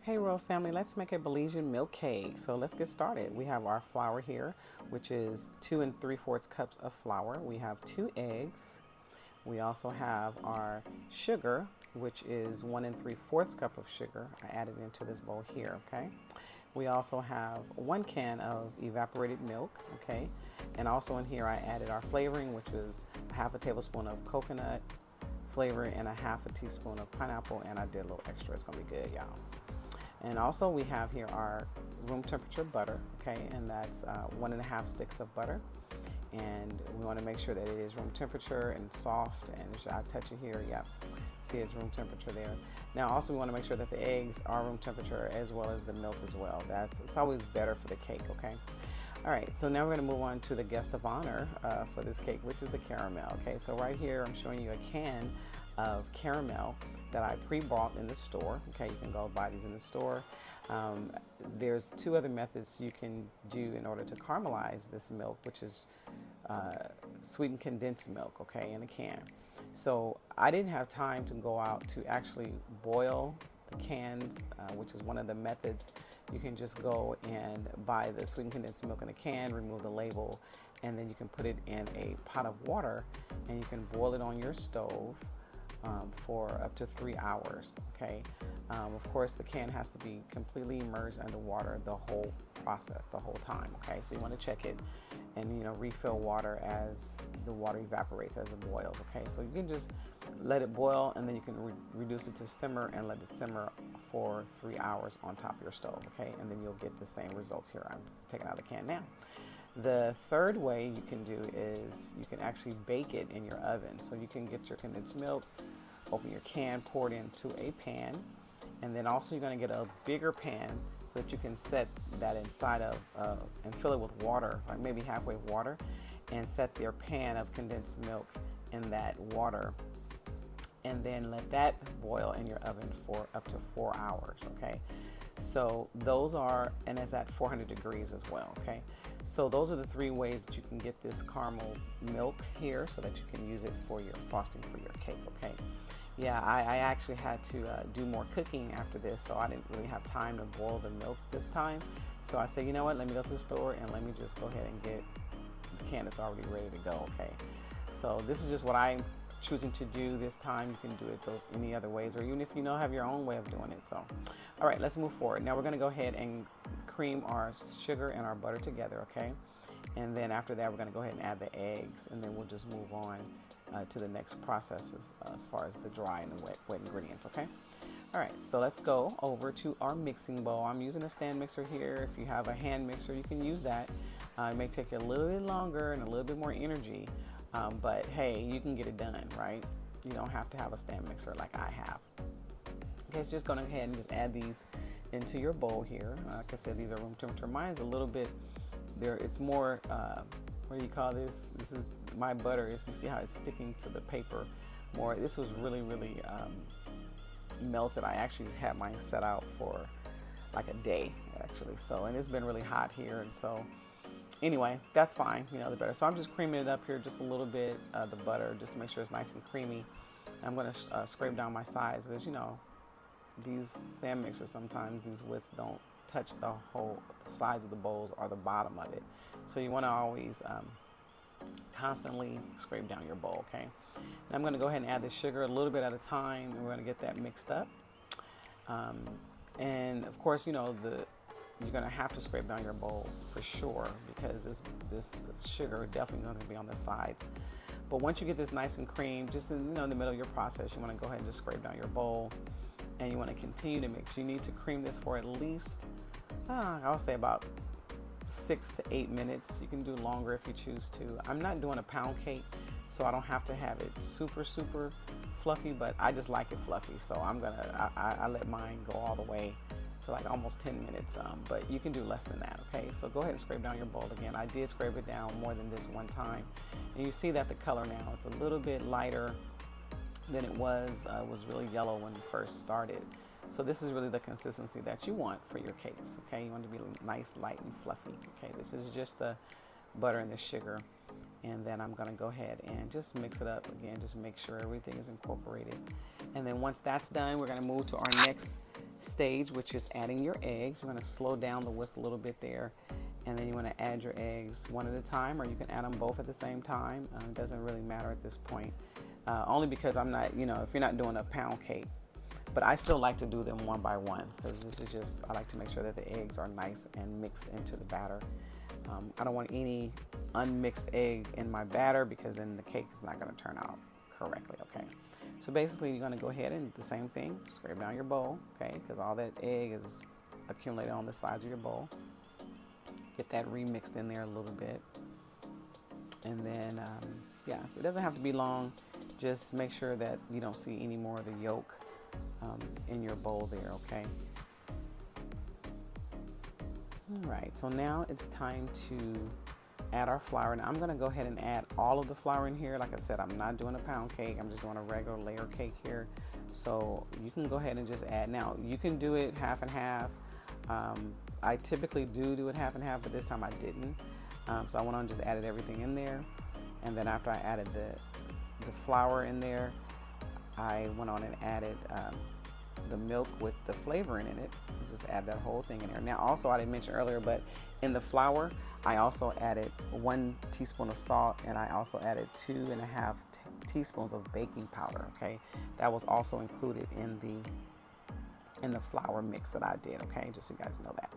Hey Royal Family, let's make a Belizean milk cake. So let's get started. We have our flour here, which is 2 3/4 cups of flour. We have 2 eggs. We also have our sugar, which is 1 3/4 cup of sugar. I added into this bowl here, okay? We also have 1 can of evaporated milk, okay? And also in here I added our flavoring, which is half a tablespoon of coconut flavor and a half a teaspoon of pineapple, and I did a little extra. It's gonna be good, y'all. And also we have here our room temperature butter, okay, and that's 1 1/2 sticks of butter. And we want to make sure that it is room temperature and soft, and I touch it here, yep, see it's room temperature there. Now also we want to make sure that the eggs are room temperature as well as the milk as well. It's always better for the cake, okay? All right, so now we're going to move on to the guest of honor for this cake, which is the caramel, okay? So right here I'm showing you a can of caramel that I pre-bought in the store. Okay, you can go buy these in the store. There's 2 other methods you can do in order to caramelize this milk, which is sweetened condensed milk, okay, in a can. So I didn't have time to go out to actually boil the cans, which is one of the methods. You can just go and buy the sweetened condensed milk in a can, remove the label, and then you can put it in a pot of water and you can boil it on your stove for up to 3 hours, okay? Of course, the can has to be completely immersed underwater the whole process, the whole time, okay? So you want to check it and, refill water as the water evaporates, as it boils, okay? So you can just let it boil and then you can reduce it to simmer and let it simmer for 3 hours on top of your stove, okay? And then you'll get the same results here. I'm taking out the can now. The third way you can do is you can actually bake it in your oven. So you can get your condensed milk, open your can, pour it into a pan, and then also you're going to get a bigger pan so that you can set that inside of and fill it with water, like maybe halfway water, and set your pan of condensed milk in that water, and then let that boil in your oven for up to 4 hours, okay? So those are, and it's at 400 degrees as well, okay? So those are the 3 ways that you can get this caramel milk here so that you can use it for your frosting for your cake, okay? Yeah, I actually had to do more cooking after this, so I didn't really have time to boil the milk this time. So I said, you know what, let me go to the store and let me just go ahead and get the can that's already ready to go, okay? So this is just what I'm choosing to do this time. You can do it any other ways, or even if you have your own way of doing it. So, all right, let's move forward. Now we're going to go ahead and cream our sugar and our butter together, okay? And then after that, we're going to go ahead and add the eggs, and then we'll just move on to the next processes as far as the dry and the wet ingredients, okay? All right, so let's go over to our mixing bowl. I'm using a stand mixer here. If you have a hand mixer, you can use that. It may take you a little bit longer and a little bit more energy, but hey, you can get it done, right? You don't have to have a stand mixer like I have. Okay, so just go ahead and just add these into your bowl here. Like I said, these are room temperature. Mine's a little bit there. It's more, what do you call this? This is my butter. You see how it's sticking to the paper more. This was really, really melted. I actually had mine set out for like a day actually. So, and it's been really hot here, and so anyway, that's fine. The better. So I'm just creaming it up here just a little bit, the butter, just to make sure it's nice and creamy. I'm going to scrape down my sides because these sand mixers, sometimes these whisks don't touch the sides of the bowls or the bottom of it. So you want to always constantly scrape down your bowl, okay? And I'm going to go ahead and add the sugar a little bit at a time, and we're going to get that mixed up. And of course, you're going to have to scrape down your bowl for sure, because this sugar definitely going to be on the sides. But once you get this nice and cream, just in the middle of your process, you want to go ahead and just scrape down your bowl, and you want to continue to mix. You need to cream this for at least, I'll say about 6 to 8 minutes. You can do longer if you choose to. I'm not doing a pound cake, so I don't have to have it super fluffy, but I just like it fluffy, so I let mine go all the way to like almost 10 minutes, but you can do less than that, okay? So go ahead and scrape down your bowl again. I did scrape it down more than this one time, and you see that the color now, it's a little bit lighter than it was really yellow when you first started. So this is really the consistency that you want for your cakes, okay? You want it to be nice, light, and fluffy, okay? This is just the butter and the sugar, and then I'm going to go ahead and just mix it up again, just make sure everything is incorporated. And then once that's done, we're going to move to our next stage, which is adding your eggs. You're going to slow down the whisk a little bit there, and then you want to add your eggs one at a time, or you can add them both at the same time. It doesn't really matter at this point, only because I'm not, you know, if you're not doing a pound cake. But I still like to do them one by one, because this is just, I like to make sure that the eggs are nice and mixed into the batter. I don't want any unmixed egg in my batter, because then the cake is not going to turn out correctly, okay? So basically, you're going to go ahead and do the same thing, scrape down your bowl, okay? Because all that egg is accumulated on the sides of your bowl. Get that remixed in there a little bit. And then, yeah, it doesn't have to be long. Just make sure that you don't see any more of the yolk in your bowl there, okay? All right, so now it's time to add our flour. Now I'm going to go ahead and add all of the flour in here. Like I said, I'm not doing a pound cake. I'm just doing a regular layer cake here. So you can go ahead and just add. Now you can do it half and half. I typically do it half and half, but this time I didn't. So I went on and just added everything in there. And then after I added the flour in there, I went on and added the milk with the flavoring in it. Just add that whole thing in there. Now also, I didn't mention earlier, but in the flour, I also added 1 teaspoon of salt, and I also added 2.5 teaspoons of baking powder, okay? That was also included in the flour mix that I did, okay? Just so you guys know that.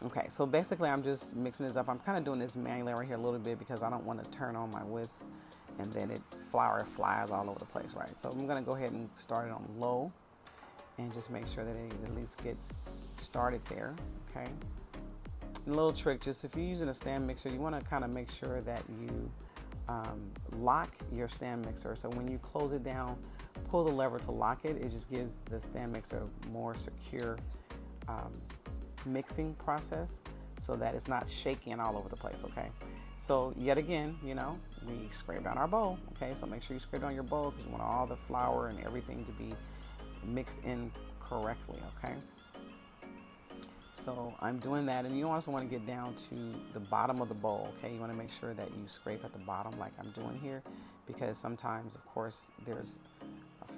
Okay, so basically I'm just mixing this up. I'm kind of doing this manually right here a little bit, because I don't want to turn on my whisk and then flour flies all over the place, right? So I'm going to go ahead and start it on low and just make sure that it at least gets started there, okay? And a little trick, just if you're using a stand mixer, you want to kind of make sure that you lock your stand mixer. So when you close it down, pull the lever to lock it. It just gives the stand mixer a more secure mixing process, so that it's not shaking all over the place, okay? So yet again, you know, we scrape down our bowl, okay? So make sure you scrape down your bowl, because you want all the flour and everything to be mixed in correctly, okay? So I'm doing that, and you also want to get down to the bottom of the bowl, okay? You want to make sure that you scrape at the bottom like I'm doing here, because sometimes, of course, there's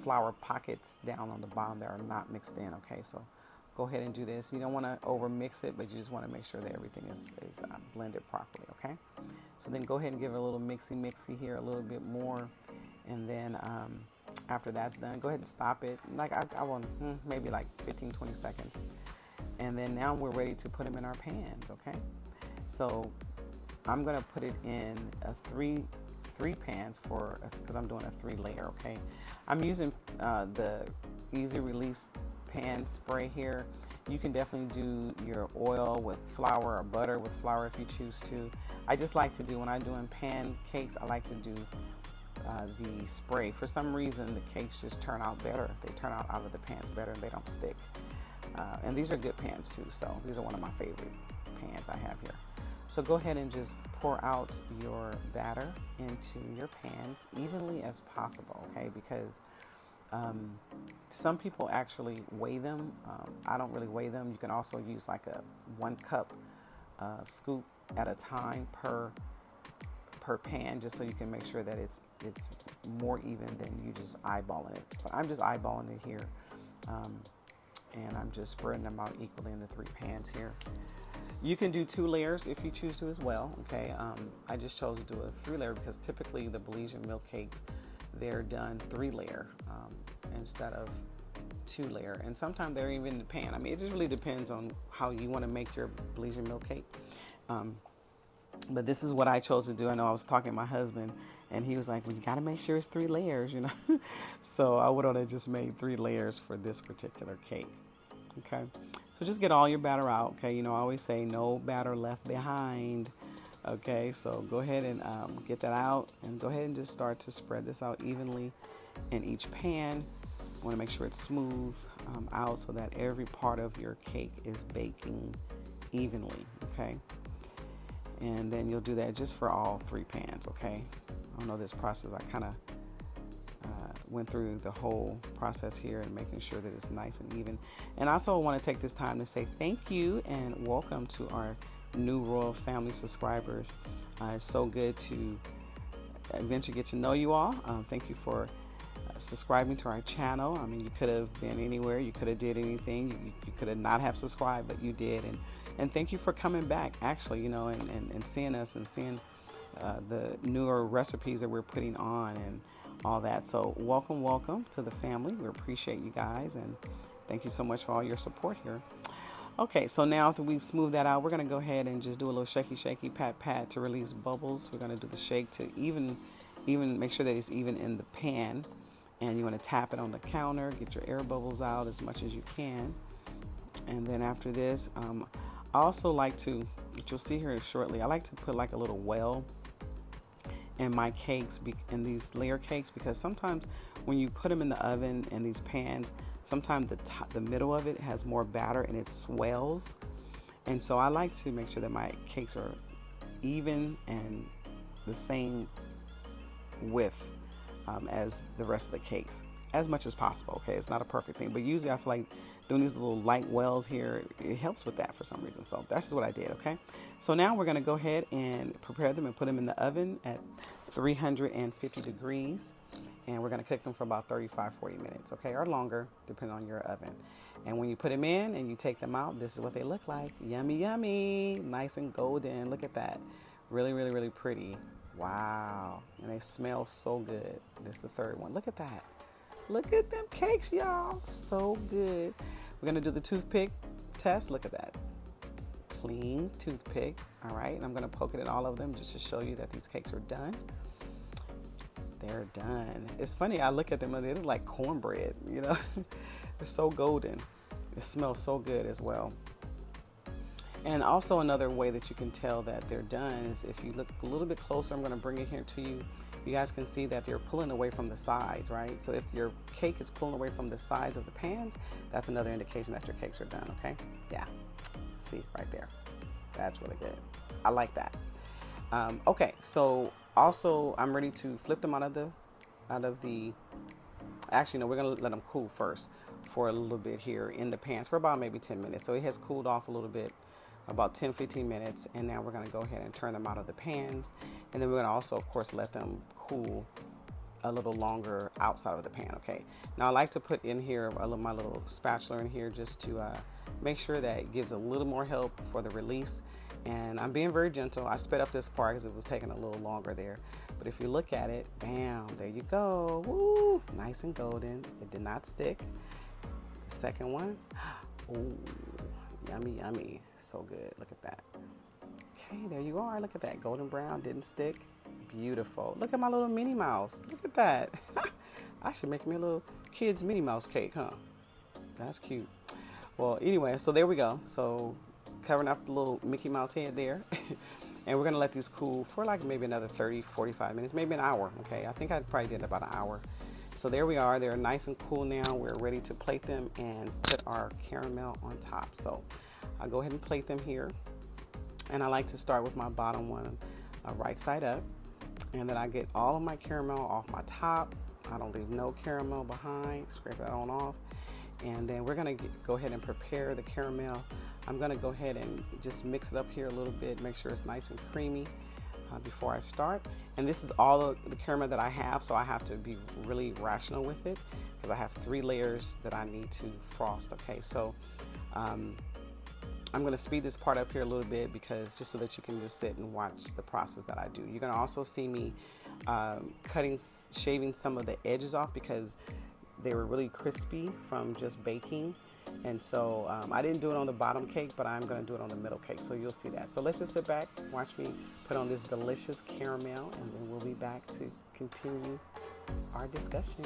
flour pockets down on the bottom that are not mixed in, okay? So go ahead and do this. You don't want to over mix it, but you just want to make sure that everything is blended properly, okay? So then go ahead and give it a little mixy here, a little bit more, and then after that's done, go ahead and stop it. Like I want maybe like 15-20 seconds. And then now we're ready to put them in our pans, okay? So I'm gonna put it in a three pans because I'm doing a 3-layer, okay? I'm using the easy release pan spray here. You can definitely do your oil with flour or butter with flour if you choose to. I just like to do, when I'm doing pancakes, I like to do the spray. For some reason, the cakes just turn out better. They turn out of the pans better, and they don't stick. And these are good pans too, so these are one of my favorite pans I have here. So go ahead and just pour out your batter into your pans evenly as possible, okay? Because some people actually weigh them. I don't really weigh them. You can also use like a 1 cup scoop at a time per pan, just so you can make sure that it's more even than you just eyeballing it. But I'm just eyeballing it here. And I'm just spreading them out equally in the 3 pans here. You can do 2 layers if you choose to as well, okay? I just chose to do a 3-layer because typically the Belizean milk cakes, they're done 3-layer instead of 2-layer. And sometimes they're even in the pan. I mean, it just really depends on how you want to make your Belizean milk cake. But this is what I chose to do. I know I was talking to my husband, and he was like, well, you got to make sure it's 3 layers, you know. So I would have just made 3 layers for this particular cake. Okay. So just get all your batter out. Okay. You know, I always say no batter left behind. Okay. So go ahead and get that out, and go ahead and just start to spread this out evenly in each pan. You want to make sure it's smooth out so that every part of your cake is baking evenly. Okay. And then you'll do that just for all 3 pans, okay? I know this process, I kind of went through the whole process here and making sure that it's nice and even. And I also want to take this time to say thank you and welcome to our new Royal Family subscribers. It's so good to eventually get to know you all. Thank you for subscribing to our channel. I mean, you could have been anywhere, you could have did anything, you could have not have subscribed, but you did. And thank you for coming back, actually, you know, and seeing us and seeing the newer recipes that we're putting on and all that. So welcome to the family. We appreciate you guys, and thank you so much for all your support here. Okay, so now after we've smoothed that out, we're going to go ahead and just do a little shaky, pat to release bubbles. We're going to do the shake to even make sure that it's even in the pan. And you want to tap it on the counter, get your air bubbles out as much as you can. And then after this, I also like to, which you'll see here shortly, I like to put like a little well in my cakes, in these layer cakes, because sometimes when you put them in the oven in these pans, sometimes the middle of it has more batter and it swells. And so I like to make sure that my cakes are even and the same width as the rest of the cakes, as much as possible. Okay, it's not a perfect thing, but usually I feel like doing these little light wells here, it helps with that for some reason. So that's just what I did. Okay, so now we're going to go ahead and prepare them and put them in the oven at 350 degrees. And we're going to cook them for about 35-40 minutes, okay, or longer, depending on your oven. And when you put them in and you take them out, this is what they look like. Yummy, nice and golden. Look at that. Really pretty. Wow. And they smell so good. This is the third one. Look at that. Look at them cakes, y'all. So good. We're going to do the toothpick test. Look at that. Clean toothpick. All right. And I'm going to poke it in all of them just to show you that these cakes are done. They're done. It's funny, I look at them and they look like cornbread, you know. They're so golden. It smells so good as well. And also another way that you can tell that they're done is if you look a little bit closer, I'm going to bring it here to you. You guys can see that they're pulling away from the sides, right? So if your cake is pulling away from the sides of the pans, that's another indication that your cakes are done, okay? Yeah. See, right there. That's really good. I like that. Okay, so also I'm ready to flip them out of the, actually no, we're gonna let them cool first for a little bit here in the pans for about maybe 10 minutes. So it has cooled off a little bit, about 10-15 minutes, and now we're gonna go ahead and turn them out of the pans, and then we're gonna also of course let them cool a little longer outside of the pan. Okay, now I like to put in here my little spatula in here just to make sure that it gives a little more help for the release. And I'm being very gentle. I sped up this part because it was taking a little longer there. But if you look at it, bam, there you go. Woo, nice and golden. It did not stick. The second one, ooh, yummy. So good. Look at that. Okay, there you are. Look at that. Golden brown, didn't stick. Beautiful. Look at my little Minnie Mouse. Look at that. I should make me a little kid's Minnie Mouse cake, huh? That's cute. Well, anyway, so there we go. So covering up the little Mickey Mouse head there. And we're going to let these cool for like maybe another 30-45 minutes, maybe an hour. Okay, I think I probably did about an hour. So there we are. They're nice and cool now. We're ready to plate them and put our caramel on top. So I'll go ahead and plate them here. And I like to start with my bottom one right side up. And then I get all of my caramel off my top. I don't leave no caramel behind. Scrape that on off. And then we're going to go ahead and prepare the caramel. I'm going to go ahead and just mix it up here a little bit, make sure it's nice and creamy before I start. And this is all of the caramel that I have, so I have to be really rational with it because I have 3 layers that I need to frost. Okay, so I'm going to speed this part up here a little bit because just so that you can just sit and watch the process that I do. You're going to also see me shaving some of the edges off because they were really crispy from just baking. And so I didn't do it on the bottom cake, but I'm going to do it on the middle cake. So you'll see that. So let's just sit back, watch me put on this delicious caramel, and then we'll be back to continue our discussion.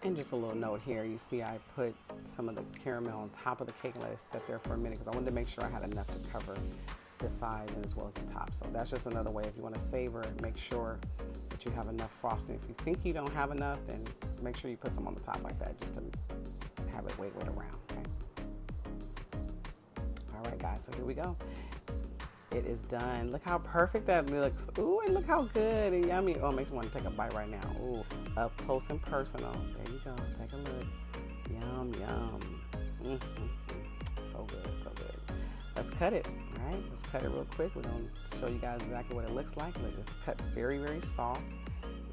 And just a little note here, you see I put some of the caramel on top of the cake and let it sit there for a minute because I wanted to make sure I had enough to cover the sides as well as the top. So that's just another way if you want to savor it, make sure that you have enough frosting. If you think you don't have enough, then make sure you put some on the top like that just to have it wiggle it around, okay? All right, guys, so here we go. It is done. Look how perfect that looks. Ooh, and look how good and yummy. Oh, it makes me want to take a bite right now. Ooh, up close and personal. There you go. Take a look. Yum, yum. So good, so good. Let's cut it, all right? Let's cut it real quick. We're going to show you guys exactly what it looks like. Look, it's cut very, very soft,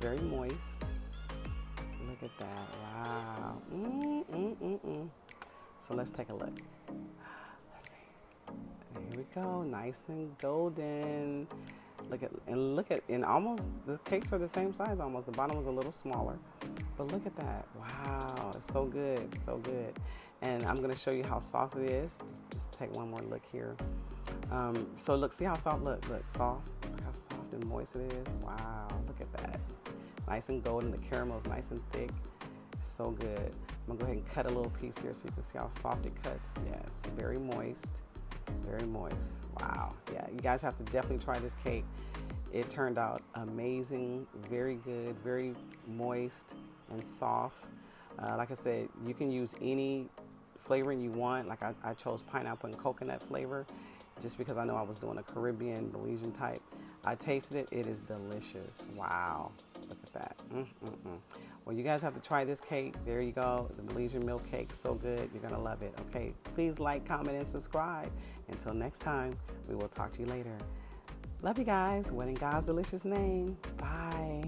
very moist. Look at that. Wow. So let's take a look. Here we go, nice and golden. And almost the cakes are the same size almost. The bottom was a little smaller, but look at that. Wow, it's so good, so good. And I'm gonna show you how soft it is. Just take one more look here. So look, see how soft, look soft. Look how soft and moist it is. Wow, look at that. Nice and golden, the caramel is nice and thick. So good. I'm gonna go ahead and cut a little piece here so you can see how soft it cuts. Yes, very moist. Very moist. Wow. Yeah, you guys have to definitely try this cake. It turned out amazing, very good, very moist and soft. Like I said, you can use any flavoring you want. Like I chose pineapple and coconut flavor just because I know I was doing a Caribbean, Belizean type. I tasted it. It is delicious. Wow. Look at that. Well, you guys have to try this cake. There you go. The Belizean milk cake. So good. You're going to love it. Okay. Please like, comment, and subscribe. Until next time, we will talk to you later. Love you guys. What in God's delicious name. Bye.